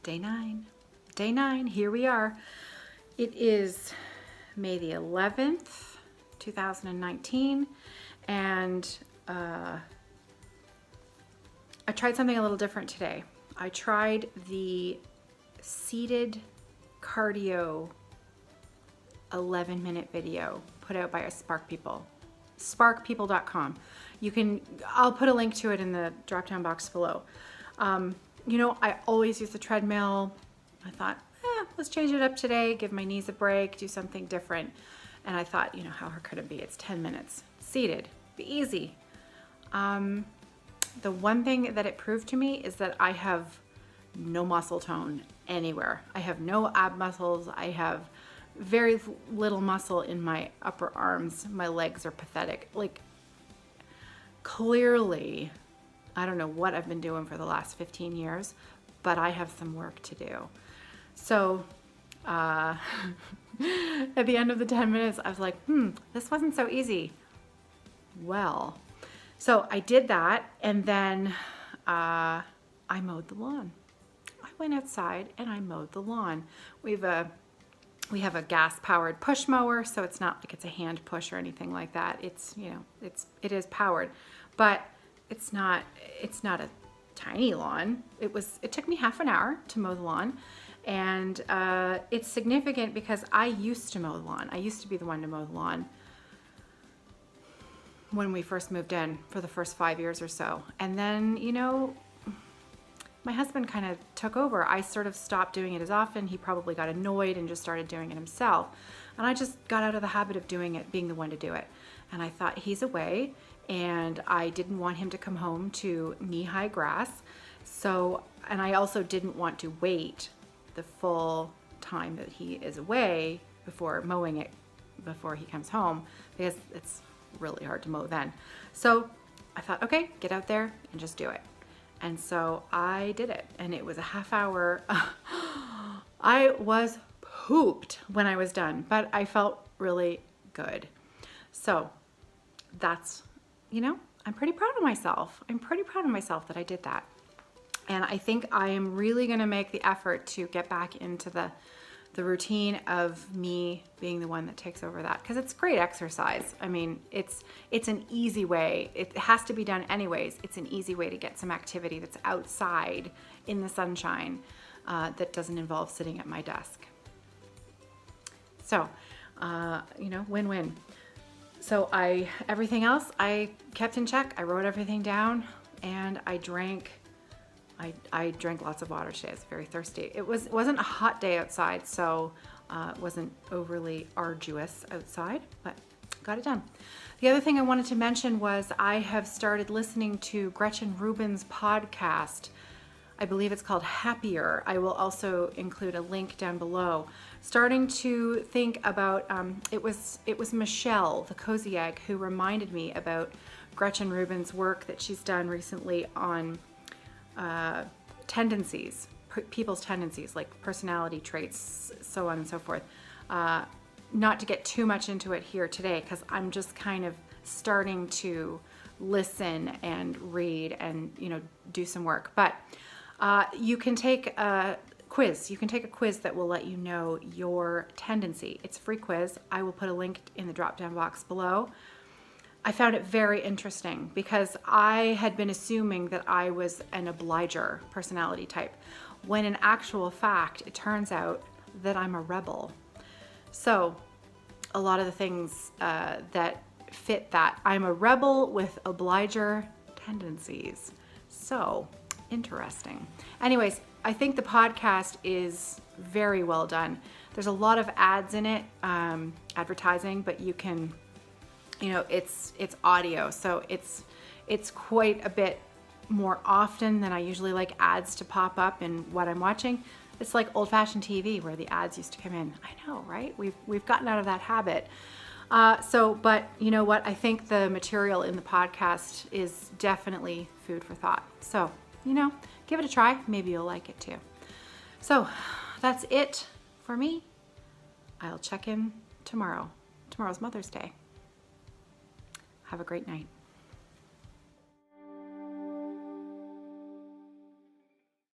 Day 9. Day 9, here we are. It is May the 11th, 2019, and I tried something a little different today. I tried the seated cardio 11-minute video put out by Spark People. Sparkpeople.com. I'll put a link to it in the drop-down box below. You know, I always use the treadmill. I thought, let's change it up today, give my knees a break, do something different. And I thought, you know, how hard could it be? It's 10 minutes, seated, be easy. The one thing that it proved to me is that I have no muscle tone anywhere. I have no ab muscles. I have very little muscle in my upper arms. My legs are pathetic. Like, clearly, I don't know what I've been doing for the last 15 years, but I have some work to do. So at the end of the 10 minutes, I was like, this wasn't so easy. Well, so I did that, and then I mowed the lawn. I went outside and I mowed the lawn. We have a gas-powered push mower, so it's not like it's a hand push or anything like that. It's, you know, it is powered, but it's not a tiny lawn. It took me half an hour to mow the lawn, and it's significant because I used to mow the lawn. I used to be the one to mow the lawn when we first moved in for the first 5 years or so. And then, you know, my husband kind of took over. I sort of stopped doing it as often. He probably got annoyed and just started doing it himself. And I just got out of the habit of doing it, being the one to do it. And I thought, he's away, and I didn't want him to come home to knee-high grass. So, and I also didn't want to wait the full time that he is away before mowing it before he comes home, because it's really hard to mow then. So I thought, okay, get out there and just do it. And so I did it, and it was a half hour. I was pooped when I was done, but I felt really good. So that's, you know, I'm pretty proud of myself. I'm pretty proud of myself that I did that. And I think I am really going to make the effort to get back into the routine of me being the one that takes over that, because it's great exercise. I mean, it's an easy way. It has to be done anyways. It's an easy way to get some activity that's outside in the sunshine that doesn't involve sitting at my desk. So, you know, win-win. So everything else I kept in check. I wrote everything down, and I drank lots of water today. I was very thirsty. It wasn't a hot day outside, so it wasn't overly arduous outside, but got it done. The other thing I wanted to mention was I have started listening to Gretchen Rubin's podcast. I believe it's called Happier. I will also include a link down below. Starting to think about, it was Michelle, the Cozy Egg, who reminded me about Gretchen Rubin's work that she's done recently on tendencies, people's tendencies, like personality traits, so on and so forth. Not to get too much into it here today, because I'm just kind of starting to listen and read and, you know, do some work. But you can take a quiz. You can take a quiz that will let you know your tendency. It's a free quiz. I will put a link in the drop-down box below. I found it very interesting because I had been assuming that I was an obliger personality type, when in actual fact, it turns out that I'm a rebel. So a lot of the things that fit that, I'm a rebel with obliger tendencies. So interesting. Anyways, I think the podcast is very well done. There's a lot of ads in it, advertising, but you can, you know, it's audio, so it's quite a bit more often than I usually like ads to pop up in what I'm watching. It's like old-fashioned TV where the ads used to come in. I know, right? We've gotten out of that habit. But you know what? I think the material in the podcast is definitely food for thought. So, you know, give it a try. Maybe you'll like it too. So that's it for me. I'll check in tomorrow. Tomorrow's Mother's Day. Have a great night.